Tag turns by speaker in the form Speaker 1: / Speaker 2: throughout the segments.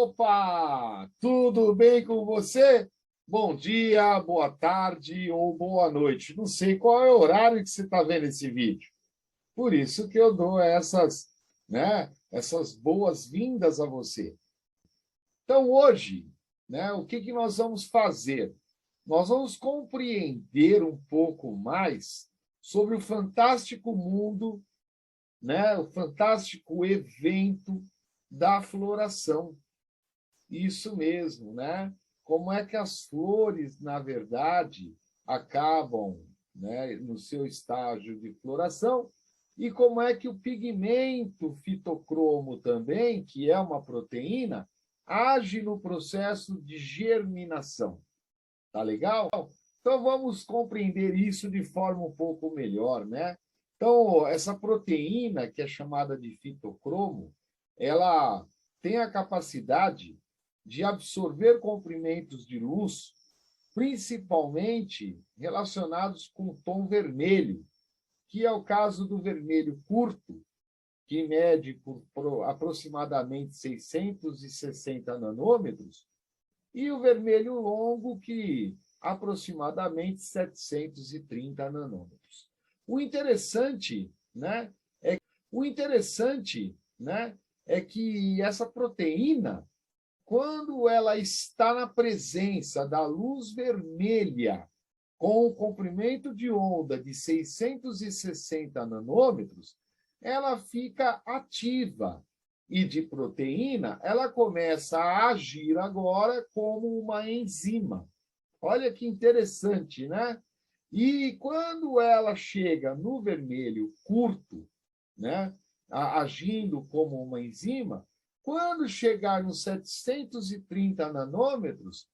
Speaker 1: Opa! Tudo bem com você? Bom dia, boa tarde ou boa noite. Não sei qual é o horário que você está vendo esse vídeo. Por isso que eu dou essas boas-vindas a você. Então, hoje, o que nós vamos fazer? Nós vamos compreender um pouco mais sobre o fantástico mundo, o fantástico evento da floração. Isso mesmo, né? Como é que as flores, na verdade, acabam, no seu estágio de floração e como é que o pigmento fitocromo também, que é uma proteína, age no processo de germinação. Tá legal? Então vamos compreender isso de forma um pouco melhor, né? Então, essa proteína que é chamada de fitocromo, ela tem a capacidade de absorver comprimentos de luz, principalmente relacionados com o tom vermelho, que é o caso do vermelho curto, que mede por aproximadamente 660 nanômetros, e o vermelho longo, que aproximadamente 730 nanômetros. O interessante, é que essa proteína, quando ela está na presença da luz vermelha, com o comprimento de onda de 660 nanômetros, ela fica ativa. E de proteína, ela começa a agir agora como uma enzima. Olha que interessante, né? E quando ela chega no vermelho curto, agindo como uma enzima, quando chegar nos 730 nanômetros,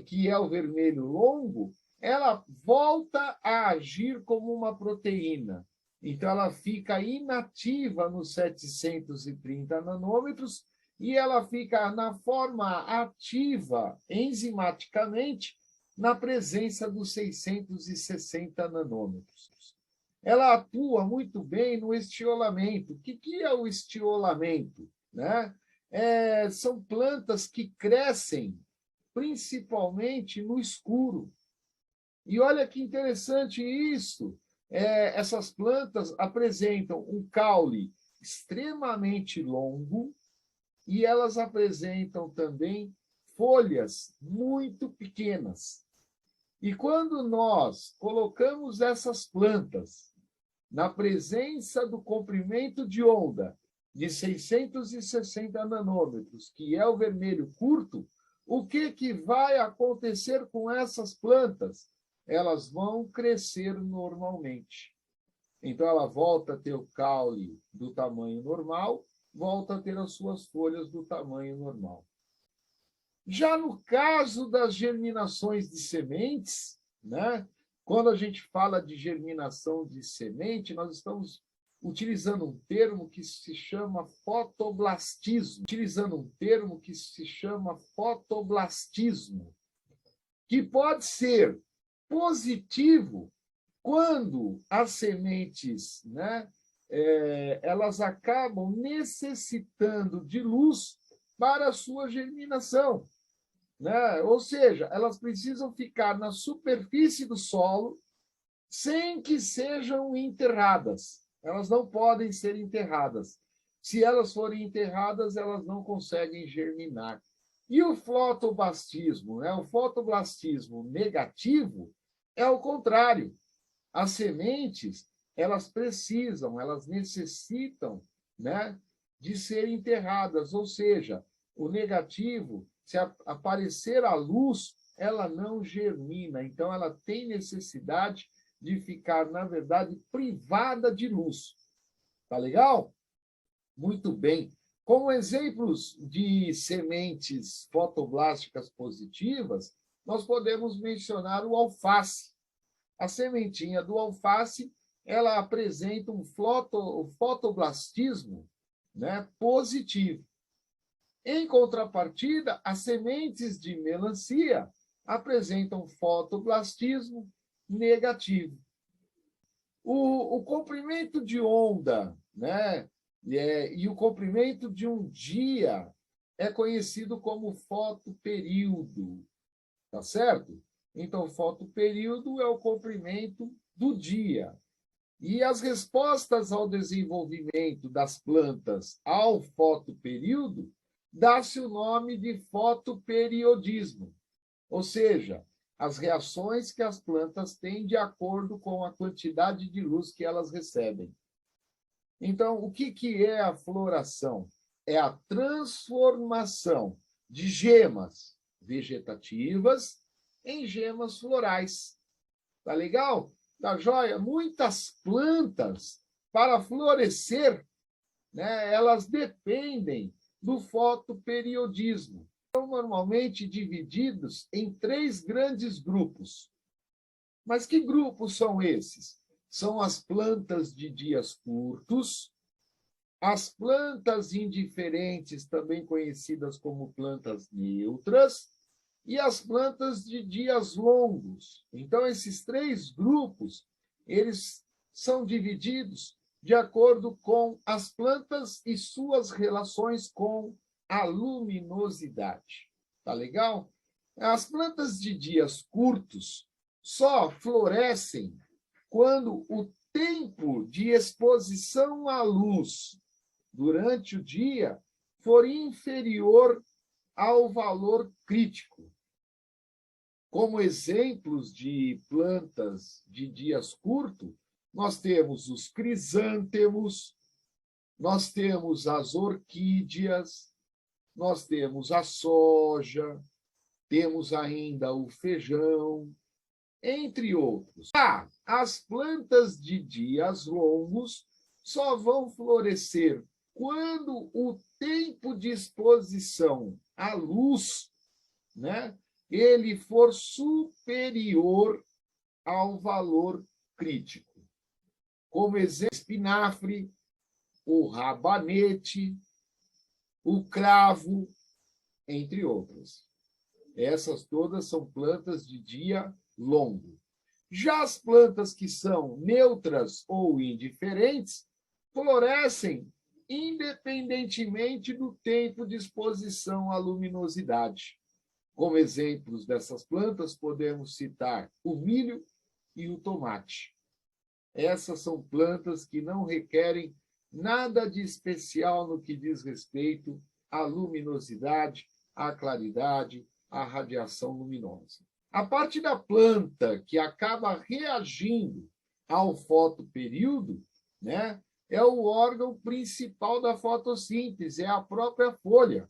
Speaker 1: que é o vermelho longo, ela volta a agir como uma proteína. Então, ela fica inativa nos 730 nanômetros e ela fica na forma ativa, enzimaticamente, na presença dos 660 nanômetros. Ela atua muito bem no estiolamento. O que é o estiolamento? São plantas que crescem principalmente no escuro. E olha que interessante isso. Essas plantas apresentam um caule extremamente longo e elas apresentam também folhas muito pequenas. E quando nós colocamos essas plantas na presença do comprimento de onda de 660 nanômetros, que é o vermelho curto, o que vai acontecer com essas plantas? Elas vão crescer normalmente. Então, ela volta a ter o caule do tamanho normal, volta a ter as suas folhas do tamanho normal. Já no caso das germinações de sementes, quando a gente fala de germinação de semente, nós estamos utilizando um termo que se chama fotoblastismo. Que pode ser positivo quando as sementes, elas acabam necessitando de luz para a sua germinação. Ou seja, elas precisam ficar na superfície do solo sem que sejam enterradas. Elas não podem ser enterradas. Se elas forem enterradas, elas não conseguem germinar. E o fotoblastismo, o fotoblastismo negativo, é o contrário. As sementes, elas necessitam, de ser enterradas, ou seja, o negativo, se aparecer a luz, ela não germina, então ela tem necessidade de ficar, na verdade, privada de luz. Tá legal? Muito bem. Como exemplos de sementes fotoblásticas positivas, nós podemos mencionar o alface. A sementinha do alface, ela apresenta um fotoblastismo, positivo. Em contrapartida, as sementes de melancia apresentam fotoblastismo negativo. O comprimento de onda, e o comprimento de um dia é conhecido como fotoperíodo, tá certo? Então, fotoperíodo é o comprimento do dia. E as respostas ao desenvolvimento das plantas ao fotoperíodo dá-se o nome de fotoperiodismo, ou seja, as reações que as plantas têm de acordo com a quantidade de luz que elas recebem. Então, o que é a floração? É a transformação de gemas vegetativas em gemas florais. Tá legal? Tá joia? Muitas plantas, para florescer, né, elas dependem do fotoperiodismo. São normalmente divididos em 3 grandes grupos. Mas que grupos são esses? São as plantas de dias curtos, as plantas indiferentes, também conhecidas como plantas neutras, e as plantas de dias longos. Então, esses 3 grupos, eles são divididos de acordo com as plantas e suas relações com a luminosidade. Tá legal? As plantas de dias curtos só florescem quando o tempo de exposição à luz durante o dia for inferior ao valor crítico. Como exemplos de plantas de dias curtos, nós temos os crisântemos, nós temos as orquídeas, nós temos a soja, temos ainda o feijão, entre outros. As plantas de dias longos só vão florescer quando o tempo de exposição à luz, né, ele for superior ao valor crítico. Como exemplo, espinafre, o rabanete, o cravo, entre outras. Essas todas são plantas de dia longo. Já as plantas que são neutras ou indiferentes florescem independentemente do tempo de exposição à luminosidade. Como exemplos dessas plantas, podemos citar o milho e o tomate. Essas são plantas que não requerem nada de especial no que diz respeito à luminosidade, à claridade, à radiação luminosa. A parte da planta que acaba reagindo ao fotoperíodo, né, é o órgão principal da fotossíntese, é a própria folha,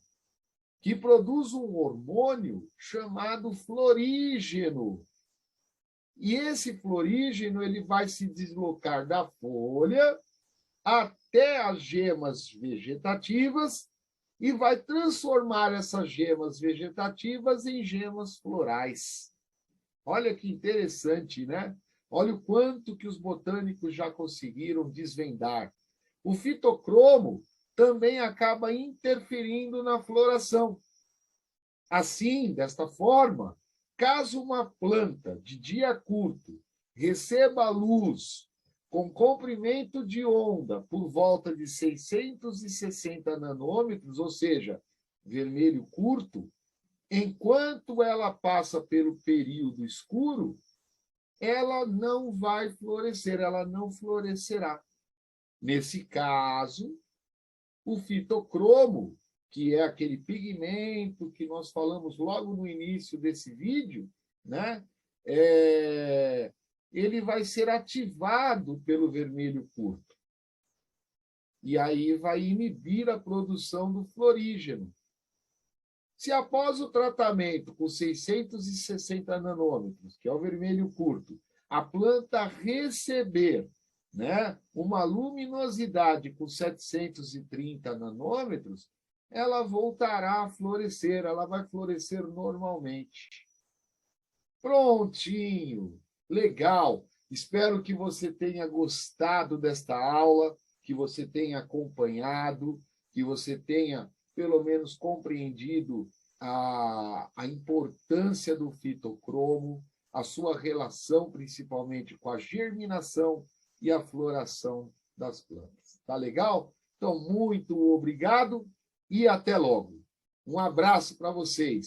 Speaker 1: que produz um hormônio chamado florígeno. E esse florígeno ele vai se deslocar da folha até as gemas vegetativas e vai transformar essas gemas vegetativas em gemas florais. Olha que interessante, né? Olha o quanto que os botânicos já conseguiram desvendar. O fitocromo também acaba interferindo na floração. Assim, desta forma, caso uma planta de dia curto receba luz com comprimento de onda por volta de 660 nanômetros, ou seja, vermelho curto, enquanto ela passa pelo período escuro, ela não vai florescer, ela não florescerá. Nesse caso, o fitocromo, que é aquele pigmento que nós falamos logo no início desse vídeo, né? Ele vai ser ativado pelo vermelho curto. E aí vai inibir a produção do florígeno. Se após o tratamento com 660 nanômetros, que é o vermelho curto, a planta receber, né, uma luminosidade com 730 nanômetros, ela voltará a florescer, ela vai florescer normalmente. Prontinho! Legal! Espero que você tenha gostado desta aula, que você tenha acompanhado, que você tenha, pelo menos, compreendido a importância do fitocromo, a sua relação, principalmente, com a germinação e a floração das plantas. Tá legal? Então, muito obrigado e até logo. Um abraço para vocês.